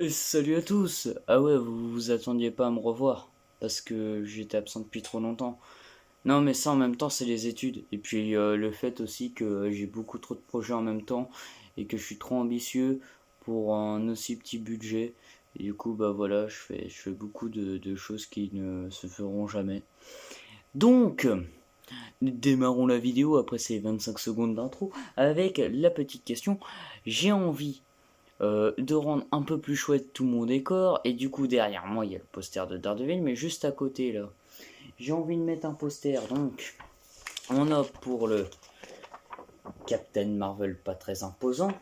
Et salut à tous! Ah ouais, vous vous attendiez pas à me revoir, parce que j'étais absent depuis trop longtemps. Non mais ça en même temps c'est les études, et puis le fait aussi que j'ai beaucoup trop de projets en même temps, et que je suis trop ambitieux pour un aussi petit budget. Et du coup bah voilà, je fais beaucoup de choses qui ne se feront jamais. Donc, démarrons la vidéo après ces 25 secondes d'intro, avec la petite question. J'ai envie de rendre un peu plus chouette tout mon décor. Et du coup, derrière moi, il y a le poster de Daredevil, mais juste à côté, là, j'ai envie de mettre un poster. Donc, on opte pour le Captain Marvel, pas très imposant,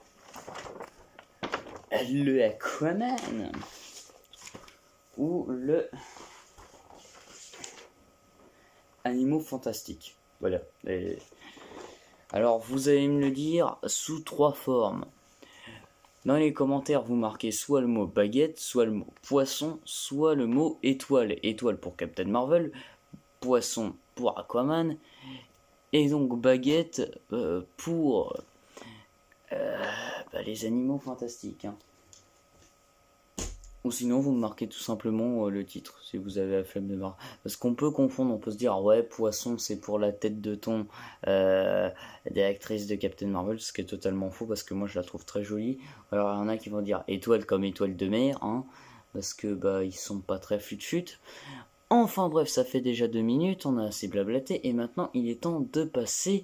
le Aquaman, ou le Animaux Fantastiques. Voilà. Alors, vous allez me le dire sous trois formes. Dans les commentaires, vous marquez soit le mot baguette, soit le mot poisson, soit le mot étoile. Étoile pour Captain Marvel, poisson pour Aquaman, et donc baguette pour les animaux fantastiques. Hein. Ou sinon, vous me marquez tout simplement le titre, si vous avez la flemme de marre. Parce qu'on peut confondre, on peut se dire, ouais, poisson, c'est pour la tête de thon des actrices de Captain Marvel, ce qui est totalement faux, parce que moi, je la trouve très jolie. Alors, il y en a qui vont dire étoile comme étoile de mer, hein, parce que bah ils sont pas très fut-fut. Enfin bref, ça fait déjà 2 minutes, on a assez blablaté et maintenant il est temps de passer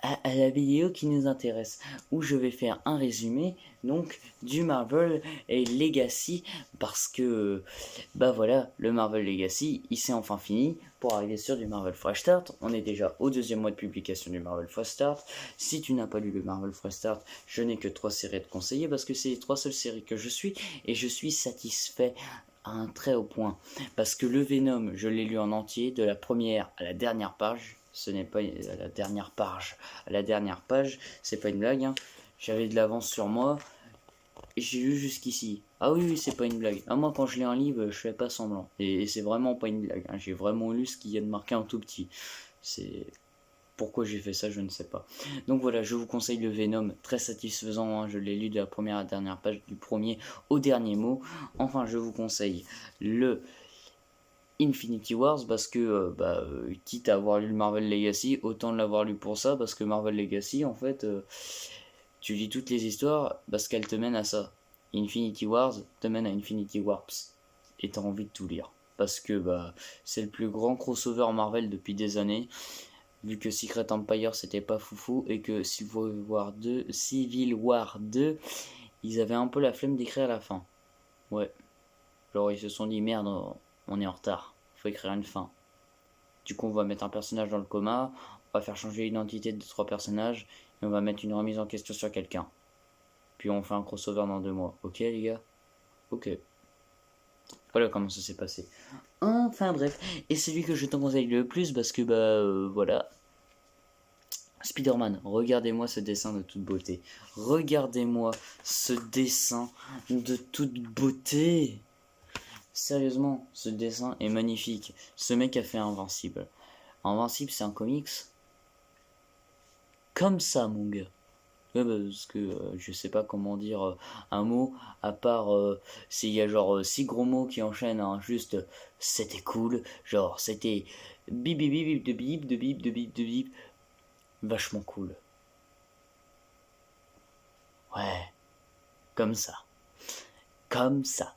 à la vidéo qui nous intéresse, où je vais faire un résumé donc du Marvel et Legacy, parce que bah voilà, le Marvel Legacy il s'est enfin fini pour arriver sur du Marvel Fresh Start. On est déjà au deuxième mois de publication du Marvel Fresh Start. Si tu n'as pas lu le Marvel Fresh Start, je n'ai que 3 séries à te conseiller, parce que c'est les 3 seules séries que je suis et je suis satisfait à un très haut point. Parce que le Venom, je l'ai lu en entier, de la première à la dernière page. Ce n'est pas à la dernière page. À la dernière page, c'est pas une blague. Hein. J'avais de l'avance sur moi. Et j'ai lu jusqu'ici. Ah oui, oui, c'est pas une blague. Ah, moi, quand je lis un livre, je fais pas semblant. Et c'est vraiment pas une blague. Hein. J'ai vraiment lu ce qu'il y a de marqué en tout petit. C'est pourquoi j'ai fait ça, je ne sais pas. Donc voilà, je vous conseille le Venom, très satisfaisant, hein, je l'ai lu de la première à la dernière page, du premier au dernier mot. Enfin, je vous conseille le Infinity Wars, parce que quitte à avoir lu le Marvel Legacy, autant l'avoir lu pour ça, parce que Marvel Legacy, en fait, tu lis toutes les histoires parce qu'elles te mènent à ça. Infinity Wars te mène à Infinity Warps, et t'as envie de tout lire. Parce que c'est le plus grand crossover Marvel depuis des années, vu que Secret Empire c'était pas foufou, et que Civil War 2, ils avaient un peu la flemme d'écrire la fin. Ouais, genre ils se sont dit merde, on est en retard, faut écrire une fin. Du coup on va mettre un personnage dans le coma, on va faire changer l'identité de 3 personnages, et on va mettre une remise en question sur quelqu'un. Puis on fait un crossover dans 2 mois. Ok les gars? Ok. Voilà comment ça s'est passé. Enfin bref, et c'est lui que je te conseille le plus parce que voilà, Spider-Man, regardez-moi ce dessin de toute beauté. Regardez-moi ce dessin de toute beauté. Sérieusement, ce dessin est magnifique. Ce mec a fait Invincible. Invincible, c'est un comics comme ça, mon gars. Ouais, parce que je sais pas comment dire un mot, à part s'il y a genre 6 gros mots qui enchaînent, hein, juste c'était cool, genre c'était bip bip bip de bip de bip de bip de bip, vachement cool. Ouais, comme ça. Comme ça.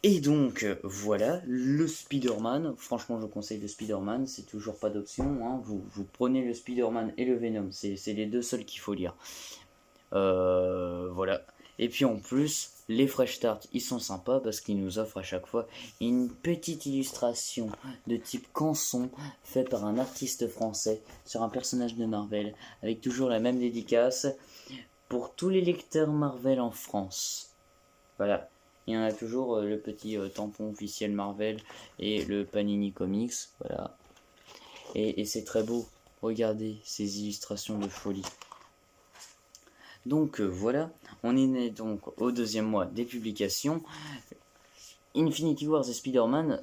Et donc, voilà, le Spider-Man. Franchement, je conseille le Spider-Man. C'est toujours pas d'option. Hein. Vous prenez le Spider-Man et le Venom. C'est les 2 seuls qu'il faut lire. Voilà. Et puis en plus, les Fresh Start, ils sont sympas parce qu'ils nous offrent à chaque fois une petite illustration de type canson faite par un artiste français sur un personnage de Marvel, avec toujours la même dédicace pour tous les lecteurs Marvel en France. Voilà. Il y en a toujours le petit tampon officiel Marvel et le Panini Comics. Voilà. Et c'est très beau. Regardez ces illustrations de folie. Donc voilà, on est donc au deuxième mois des publications. Infinity Wars et Spider-Man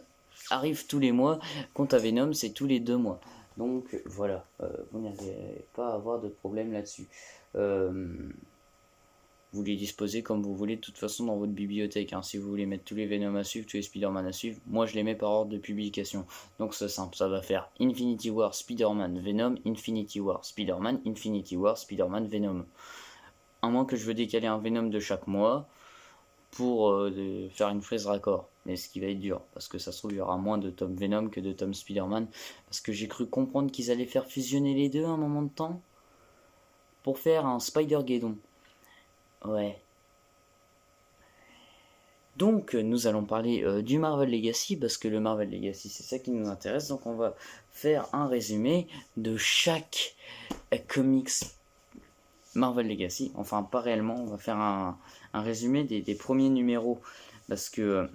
arrivent tous les mois. Quant à Venom, c'est tous les 2 mois. Donc voilà, vous n'avez pas à avoir de problème là-dessus. vous les disposez comme vous voulez de toute façon dans votre bibliothèque. Hein. Si vous voulez mettre tous les Venom à suivre, tous les Spider-Man à suivre, moi je les mets par ordre de publication. Donc c'est simple, ça va faire Infinity War, Spider-Man, Venom, Infinity War, Spider-Man, Infinity War, Spider-Man, Venom. À moins que je veux décaler un Venom de chaque mois pour faire une frise raccord. Mais ce qui va être dur, parce que ça se trouve il y aura moins de tomes Venom que de tomes Spider-Man. Parce que j'ai cru comprendre qu'ils allaient faire fusionner les deux à un moment de temps pour faire un Spider-Geddon. Ouais. Donc nous allons parler du Marvel Legacy, parce que le Marvel Legacy c'est ça qui nous intéresse. Donc on va faire un résumé de chaque comics Marvel Legacy. Enfin pas réellement, on va faire un résumé des premiers numéros. Parce que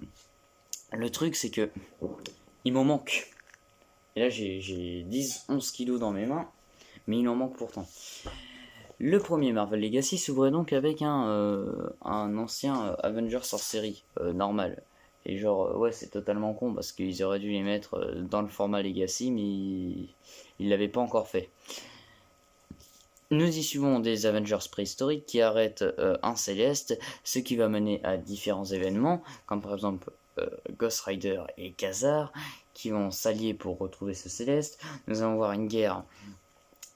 le truc c'est que il m'en manque. Et là j'ai 10-11 kilos dans mes mains, mais il en manque pourtant. Le premier Marvel Legacy s'ouvrait donc avec un ancien Avengers hors série, normal. Et genre, ouais, c'est totalement con parce qu'ils auraient dû les mettre dans le format Legacy, mais ils l'avaient pas encore fait. Nous y suivons des Avengers préhistoriques qui arrêtent un Céleste, ce qui va mener à différents événements, comme par exemple Ghost Rider et Khazar, qui vont s'allier pour retrouver ce Céleste. Nous allons voir une guerre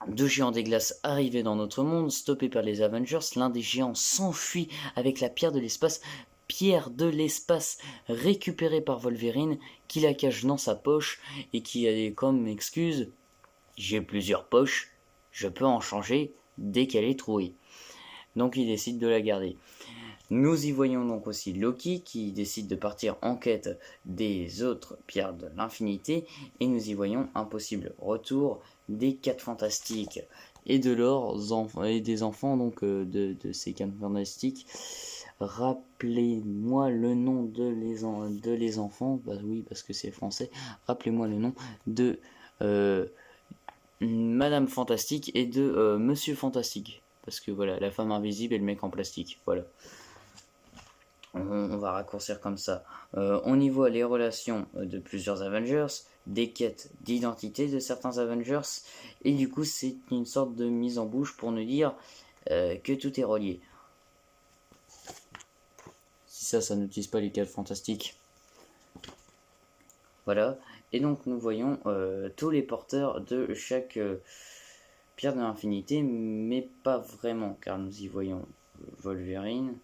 deux géants des glaces arrivés dans notre monde, stoppés par les Avengers. L'un des géants s'enfuit avec la pierre de l'espace. Pierre de l'espace récupérée par Wolverine, qui la cache dans sa poche et qui a comme excuse « J'ai plusieurs poches, je peux en changer dès qu'elle est trouée ». Donc il décide de la garder. Nous y voyons donc aussi Loki qui décide de partir en quête des autres pierres de l'infinité, et nous y voyons un possible retour des 4 fantastiques et de leurs enfants et des enfants donc de ces 4 fantastiques. Rappelez-moi le nom de les enfants, bah oui parce que c'est français. Rappelez-moi le nom de Madame Fantastique et de Monsieur Fantastique, parce que voilà, la femme invisible et le mec en plastique, voilà. On va raccourcir comme ça. On y voit les relations de plusieurs Avengers, des quêtes d'identité de certains Avengers, et du coup c'est une sorte de mise en bouche pour nous dire que tout est relié. Si ça n'utilise pas les 4 fantastiques. Voilà, et donc nous voyons tous les porteurs de chaque pierre de l'infinité, mais pas vraiment, car nous y voyons Wolverine.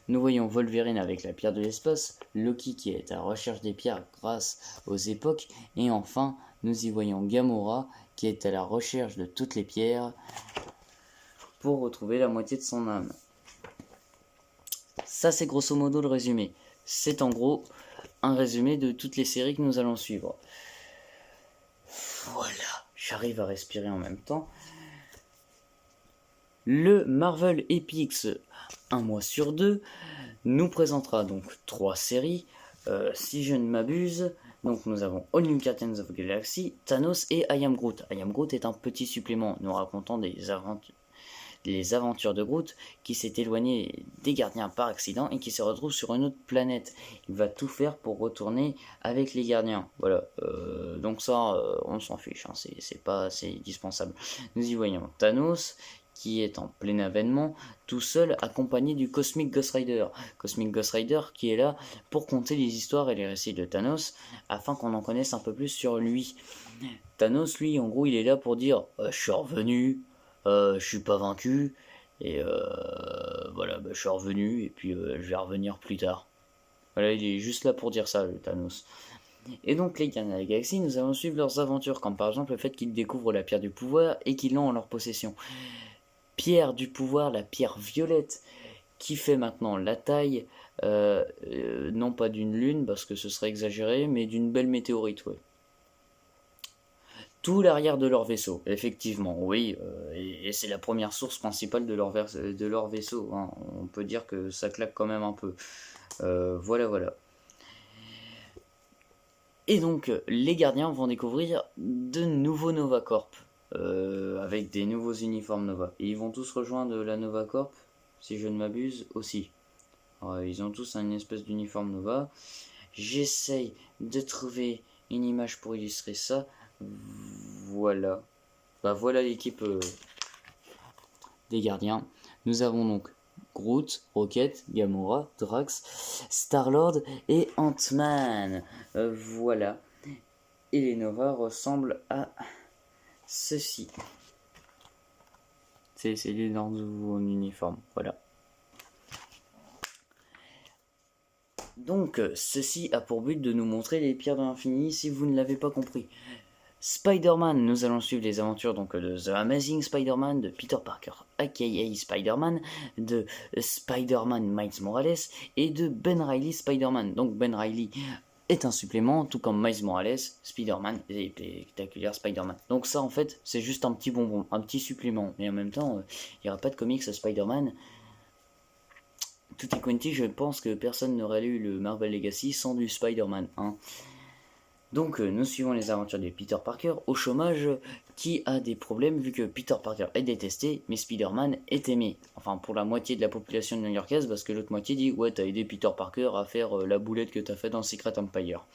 Nous voyons Wolverine avec la pierre de l'espace, Loki qui est à la recherche des pierres grâce aux époques, et enfin nous y voyons Gamora qui est à la recherche de toutes les pierres pour retrouver la moitié de son âme. Ça c'est grosso modo le résumé. C'est en gros un résumé de toutes les séries que nous allons suivre. Voilà, j'arrive à respirer en même temps. Le Marvel Epix, un mois sur deux, nous présentera donc 3 séries, si je ne m'abuse. Donc nous avons All New Guardians of the Galaxy, Thanos et I Am Groot. I Am Groot est un petit supplément nous racontant les aventures de Groot qui s'est éloigné des gardiens par accident et qui se retrouve sur une autre planète. Il va tout faire pour retourner avec les gardiens. Voilà, donc ça on s'en fiche, hein, c'est pas assez indispensable. Nous y voyons Thanos qui est en plein avènement, tout seul, accompagné du Cosmic Ghost Rider. Cosmic Ghost Rider qui est là pour conter les histoires et les récits de Thanos, afin qu'on en connaisse un peu plus sur lui. Thanos, lui, en gros, il est là pour dire « Je suis revenu, je suis pas vaincu, et voilà, je suis revenu, et puis je vais revenir plus tard. » Voilà, il est juste là pour dire ça, le Thanos. Et donc les Gardiens de la Galaxie, nous allons suivre leurs aventures, comme par exemple le fait qu'ils découvrent la pierre du pouvoir et qu'ils l'ont en leur possession. Pierre du pouvoir, la pierre violette, qui fait maintenant la taille, non pas d'une lune, parce que ce serait exagéré, mais d'une belle météorite, ouais. Tout l'arrière de leur vaisseau, effectivement, oui, et c'est la première source principale de leur vaisseau, hein. On peut dire que ça claque quand même un peu. Voilà. Et donc, les gardiens vont découvrir de nouveaux Nova Corp, avec des nouveaux uniformes Nova. Et ils vont tous rejoindre la Nova Corp, si je ne m'abuse, aussi. Alors, ils ont tous une espèce d'uniforme Nova. J'essaye de trouver une image pour illustrer ça. Voilà. Voilà l'équipe des gardiens. Nous avons donc Groot, Rocket, Gamora, Drax, Star-Lord et Ant-Man. Voilà. Et les Nova ressemblent à ceci. C'est les nouveaux en uniforme, voilà. Donc, ceci a pour but de nous montrer les pierres de l'infini si vous ne l'avez pas compris. Spider-Man, nous allons suivre les aventures donc de The Amazing Spider-Man, de Peter Parker aka Spider-Man, de Spider-Man Miles Morales et de Ben Reilly Spider-Man. Donc Ben Reilly est un supplément, tout comme Miles Morales, Spider-Man et Spectaculaire Spider-Man. Donc ça en fait c'est juste un petit bonbon, un petit supplément, mais en même temps il n'y aura pas de comics Spider-Man. Tout est quanti, je pense que personne n'aurait lu le Marvel Legacy sans du Spider-Man. Hein. Donc nous suivons les aventures de Peter Parker au chômage qui a des problèmes vu que Peter Parker est détesté mais Spider-Man est aimé. Enfin pour la moitié de la population new-yorkaise parce que l'autre moitié dit ouais t'as aidé Peter Parker à faire la boulette que t'as fait dans Secret Empire.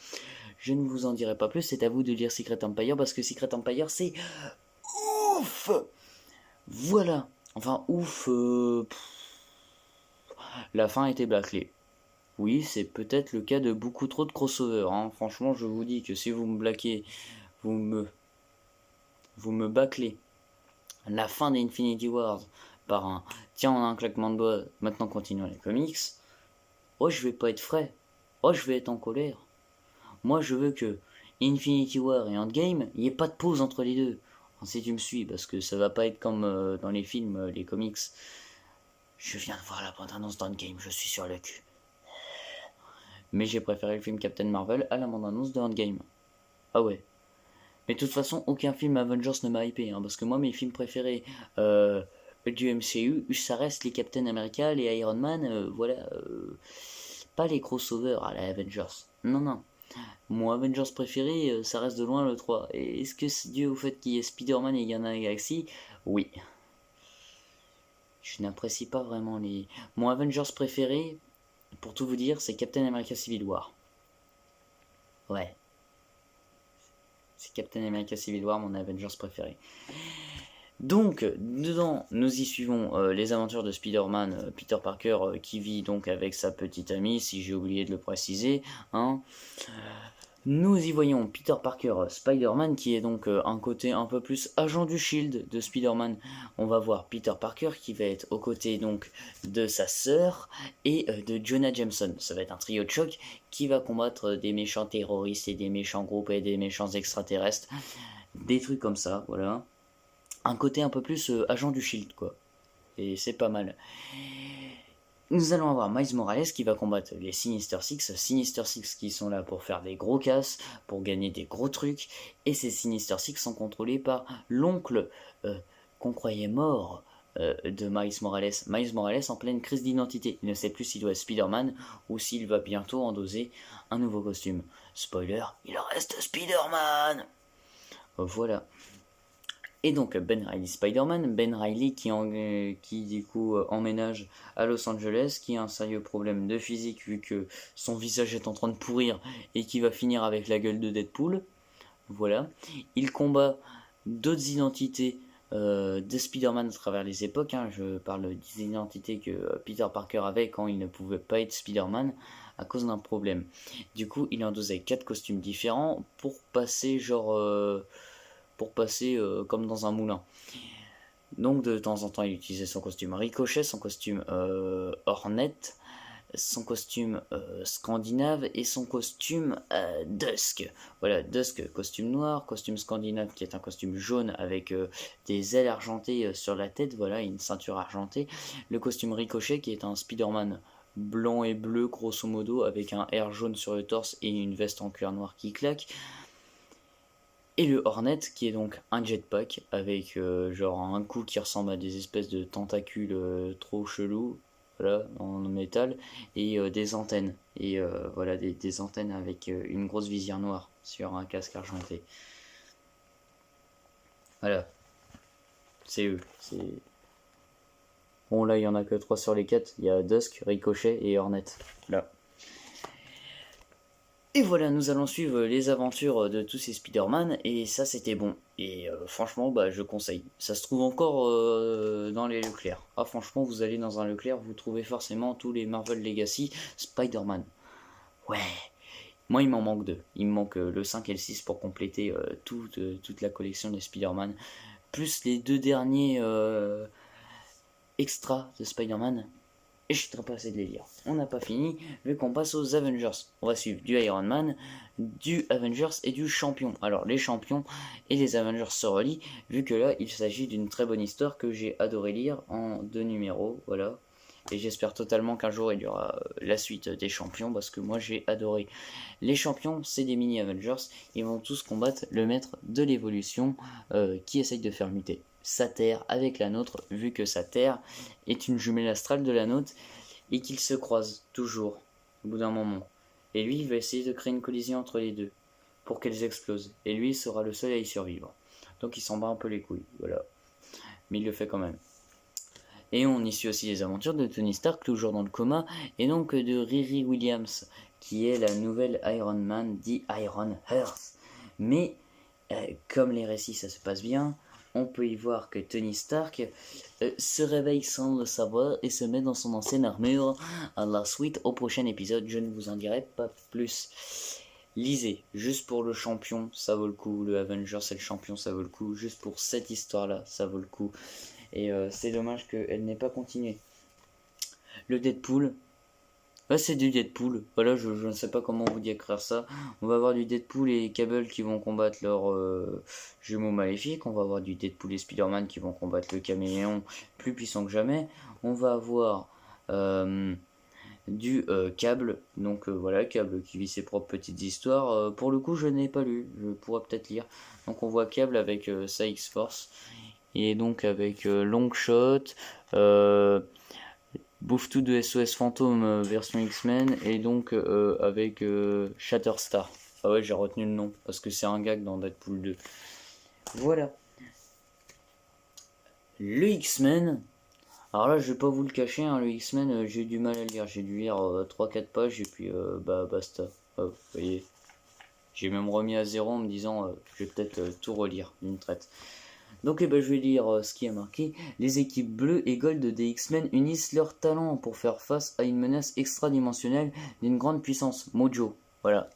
Je ne vous en dirai pas plus, c'est à vous de lire Secret Empire parce que Secret Empire c'est ouf. Voilà. Enfin ouf. La fin était bâclée. Oui, c'est peut-être le cas de beaucoup trop de crossover. Hein. Franchement, je vous dis que si vous me blaquez, vous me bâclez la fin d'Infinity Wars par un tiens, on a un claquement de doigts, maintenant continuons les comics. Oh, je vais pas être frais. Oh, je vais être en colère. Moi, je veux que Infinity War et Endgame, il n'y ait pas de pause entre les deux. Enfin, si tu me suis, parce que ça va pas être comme dans les films, les comics. Je viens de voir la bande-annonce d'Endgame, je suis sur le cul. Mais j'ai préféré le film Captain Marvel à la bande-annonce de Endgame. Ah ouais. Mais de toute façon, aucun film Avengers ne m'a hypé, hein, parce que moi, mes films préférés du MCU, ça reste les Captain America, les Iron Man, voilà. Pas les crossovers à la Avengers. Non, non. Mon Avengers préféré, ça reste de loin le 3. Et est-ce que c'est dû au fait qu'il y ait Spider-Man et Guardians of the Galaxy? Oui. Je n'apprécie pas vraiment les... Mon Avengers préféré, pour tout vous dire, c'est Captain America Civil War. Ouais. C'est Captain America Civil War, mon Avengers préféré. Donc, dedans, nous y suivons les aventures de Spider-Man, Peter Parker, qui vit donc avec sa petite amie, si j'ai oublié de le préciser. Hein. Nous y voyons Peter Parker, Spider-Man, qui est donc un côté un peu plus agent du Shield de Spider-Man. On va voir Peter Parker qui va être aux côtés donc de sa sœur et de Jonah Jameson. Ça va être un trio de choc qui va combattre des méchants terroristes et des méchants groupes et des méchants extraterrestres. Des trucs comme ça, voilà. Un côté un peu plus agent du Shield, quoi. Et c'est pas mal. Nous allons avoir Miles Morales qui va combattre les Sinister Six qui sont là pour faire des gros casses, pour gagner des gros trucs, et ces Sinister Six sont contrôlés par l'oncle qu'on croyait mort de Miles Morales. Miles Morales en pleine crise d'identité, il ne sait plus s'il doit être Spider-Man ou s'il va bientôt endoser un nouveau costume. Spoiler, il reste Spider-Man. Voilà. Et donc Ben Reilly Spider-Man, Ben Reilly qui du coup emménage à Los Angeles, qui a un sérieux problème de physique vu que son visage est en train de pourrir et qui va finir avec la gueule de Deadpool. Voilà. Il combat d'autres identités de Spider-Man à travers les époques. Hein. Je parle des identités que Peter Parker avait quand il ne pouvait pas être Spider-Man à cause d'un problème. Du coup, il endosait 4 costumes différents pour passer comme dans un moulin. Donc de temps en temps il utilisait son costume Ricochet, son costume Hornet, son costume scandinave et son costume Dusk. Voilà, Dusk, costume noir, costume scandinave qui est un costume jaune avec des ailes argentées sur la tête, voilà, une ceinture argentée. Le costume Ricochet qui est un Spider-Man blanc et bleu grosso modo avec un R jaune sur le torse et une veste en cuir noir qui claque. Et le Hornet qui est donc un jetpack avec genre un cou qui ressemble à des espèces de tentacules trop chelous, voilà, en métal, et des antennes. Et voilà, des antennes avec une grosse visière noire sur un casque argenté. Voilà, c'est eux. Bon là il y en a que 3 sur les 4, il y a Dusk, Ricochet et Hornet. Là. Et voilà, nous allons suivre les aventures de tous ces Spider-Man, et ça c'était bon. Et franchement, bah, je conseille. Ça se trouve encore dans les Leclerc. Ah franchement, vous allez dans un Leclerc, vous trouvez forcément tous les Marvel Legacy Spider-Man. Ouais, moi il m'en manque deux. Il me manque le 5 et le 6 pour compléter toute la collection des Spider-Man. Plus les deux derniers extras de Spider-Man. Et je suis très pressé de les lire. On n'a pas fini, vu qu'on passe aux Avengers. On va suivre du Iron Man, du Avengers et du Champion. Alors les Champions et les Avengers se relient, vu que là il s'agit d'une très bonne histoire que j'ai adoré lire en 2 numéros, voilà. Et j'espère totalement qu'un jour il y aura la suite des Champions, parce que moi j'ai adoré. Les Champions, c'est des mini-Avengers, ils vont tous combattre le maître de l'évolution qui essaye de faire muter sa Terre avec la nôtre, vu que sa Terre est une jumelle astrale de la nôtre et qu'ils se croisent toujours au bout d'un moment. Et lui, il va essayer de créer une collision entre les deux pour qu'elles explosent. Et lui, il sera le seul à y survivre. Donc il s'en bat un peu les couilles, voilà. Mais il le fait quand même. Et on y suit aussi les aventures de Tony Stark, toujours dans le coma, et donc de Riri Williams, qui est la nouvelle Iron Man, dit Iron Hearth. Mais, comme les récits ça se passe bien, on peut y voir que Tony Stark se réveille sans le savoir et se met dans son ancienne armure à la suite au prochain épisode. Je ne vous en dirai pas plus. Lisez, juste pour le champion, ça vaut le coup. Le Avengers et le champion, ça vaut le coup. Juste pour cette histoire-là, ça vaut le coup. Et c'est dommage qu'elle n'ait pas continué. Le Deadpool, c'est du Deadpool. Voilà, je ne sais pas comment vous décrire ça. On va avoir du Deadpool et Cable qui vont combattre leurs jumeaux maléfiques. On va avoir du Deadpool et Spider-Man qui vont combattre le caméléon plus puissant que jamais. On va avoir du Cable. Donc voilà, Cable qui vit ses propres petites histoires. Pour le coup, je n'ai pas lu. Je pourrais peut-être lire. Donc on voit Cable avec sa X-Force. Et donc avec Longshot. Bouffe-tout de SOS Fantôme version X-Men et donc avec Shatterstar. Ah ouais, j'ai retenu le nom parce que c'est un gag dans Deadpool 2. Voilà. Le X-Men. Alors là, je vais pas vous le cacher, hein, le X-Men, j'ai eu du mal à lire. J'ai dû lire 3-4 pages et puis bah basta. Vous voyez. J'ai même remis à zéro en me disant je vais peut-être tout relire d'une traite. Donc je vais lire ce qui est marqué. Les équipes bleues et gold des X-Men unissent leurs talents pour faire face à une menace extradimensionnelle d'une grande puissance. Mojo. Voilà.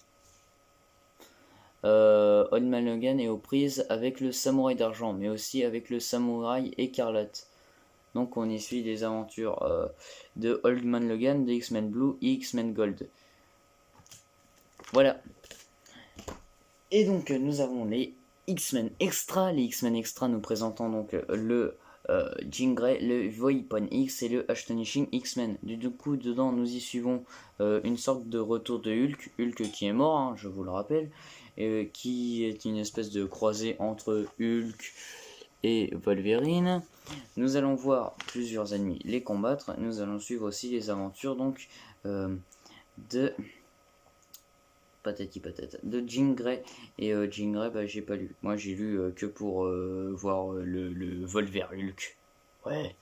Old Man Logan est aux prises avec le samouraï d'argent, mais aussi avec le samouraï écarlate. Donc on y suit les aventures de Old Man Logan, de X-Men Blue et X-Men Gold. Voilà. Et donc nous avons les X-Men Extra. Les X-Men Extra nous présentant donc le Jean Grey, le Weapon X et le Astonishing X-Men. Du coup, dedans, nous y suivons une sorte de retour de Hulk. Hulk qui est mort, hein, je vous le rappelle, qui est une espèce de croisée entre Hulk et Wolverine. Nous allons voir plusieurs ennemis les combattre. Nous allons suivre aussi les aventures donc de patati patata de Jean Grey. Et Jean Grey, bah, j'ai pas lu. Moi j'ai lu que pour voir le Volver Hulk. Ouais.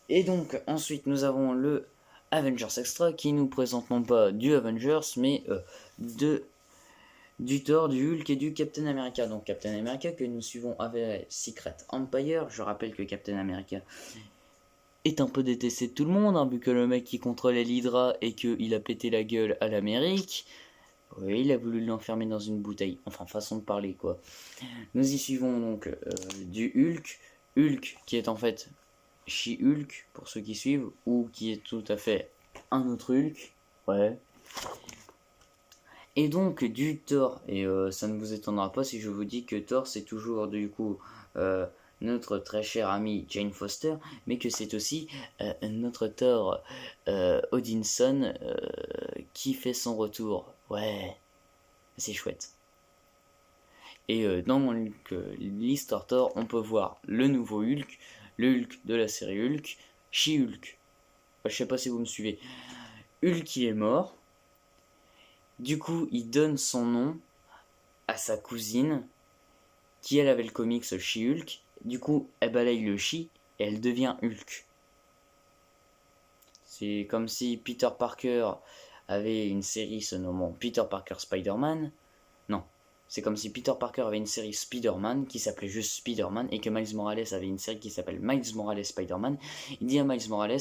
Et donc ensuite nous avons le Avengers Extra qui nous présente non pas du Avengers mais du Thor, du Hulk et du Captain America. Donc Captain America que nous suivons avec Secret Empire. Je rappelle que Captain America est un peu détesté de tout le monde, hein, vu que le mec qui contrôlait l'Hydra et qu'il a pété la gueule à l'Amérique. Oui, il a voulu l'enfermer dans une bouteille. Enfin, façon de parler, quoi. Nous y suivons donc du Hulk. Hulk qui est en fait She-Hulk, pour ceux qui suivent, ou qui est tout à fait un autre Hulk. Ouais. Et donc du Thor. Et ça ne vous étonnera pas si je vous dis que Thor, c'est toujours du coup notre très cher ami Jane Foster, mais que c'est aussi notre Thor Odinson qui fait son retour. Ouais, c'est chouette. Et dans l'histoire Thor, on peut voir le nouveau Hulk, le Hulk de la série Hulk, She-Hulk. Je sais pas si vous me suivez. Hulk qui est mort. Du coup, il donne son nom à sa cousine, qui elle avait le comics She-Hulk. Du coup, elle balaye le She et elle devient Hulk. C'est comme si Peter Parker avait une série se nommant Peter Parker Spider-Man. Non, c'est comme si Peter Parker avait une série Spider-Man qui s'appelait juste Spider-Man et que Miles Morales avait une série qui s'appelle Miles Morales Spider-Man. Il dit à Miles Morales,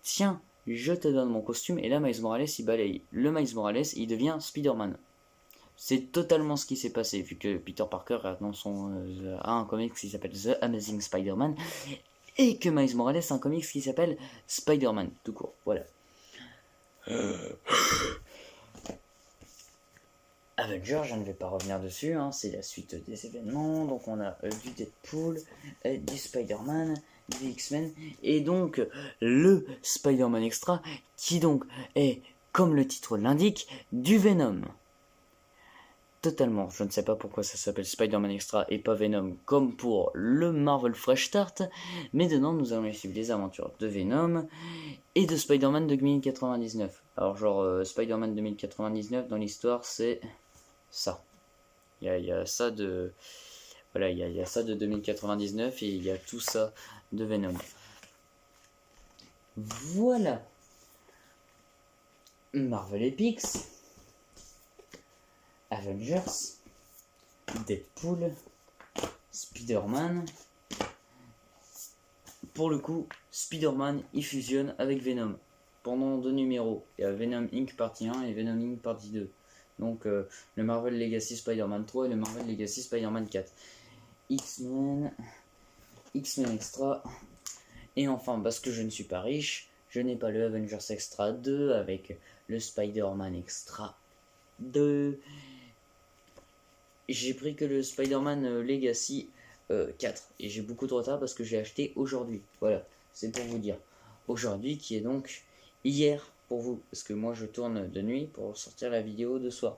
tiens, je te donne mon costume, et là Miles Morales il balaye. Le Miles Morales il devient Spider-Man. C'est totalement ce qui s'est passé, vu que Peter Parker a un comics qui s'appelle The Amazing Spider-Man, et que Miles Morales a un comics qui s'appelle Spider-Man, tout court, voilà. Avengers, je ne vais pas revenir dessus, hein, c'est la suite des événements, donc on a du Deadpool, du Spider-Man, du X-Men, et donc le Spider-Man Extra, qui donc est, comme le titre l'indique, du Venom. Totalement, je ne sais pas pourquoi ça s'appelle Spider-Man Extra et pas Venom comme pour le Marvel Fresh Start, mais dedans nous allons suivre les aventures de Venom et de Spider-Man 2099. Alors genre Spider-Man 2099 dans l'histoire c'est ça. Il y a ça de... Voilà, il y a ça de 2099 et il y a tout ça de Venom. Voilà. Marvel Epics. Avengers, Deadpool, Spider-Man. Pour le coup, Spider-Man, il fusionne avec Venom. Pendant 2 numéros, il y a Venom Inc. partie 1 et Venom Inc. partie 2. Donc le Marvel Legacy Spider-Man 3 et le Marvel Legacy Spider-Man 4. X-Men Extra. Et enfin, parce que je ne suis pas riche, je n'ai pas le Avengers Extra 2 avec le Spider-Man Extra 2. J'ai pris que le Spider-Man Legacy 4 et j'ai beaucoup de retard parce que j'ai acheté aujourd'hui. Voilà, c'est pour vous dire. Aujourd'hui qui est donc hier pour vous, parce que moi je tourne de nuit pour sortir la vidéo de soir.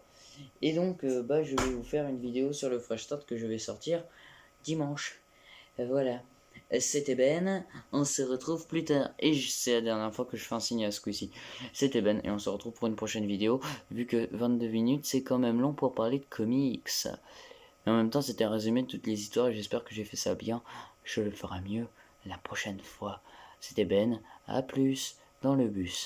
Et donc je vais vous faire une vidéo sur le Fresh Start que je vais sortir dimanche. Voilà. C'était Ben, on se retrouve plus tard. Et c'est la dernière fois que je fais un signe à ce coup-ci. C'était Ben, et on se retrouve pour une prochaine vidéo. Vu que 22 minutes, c'est quand même long pour parler de comics. Mais en même temps, c'était un résumé de toutes les histoires, et j'espère que j'ai fait ça bien. Je le ferai mieux la prochaine fois. C'était Ben, à plus dans le bus.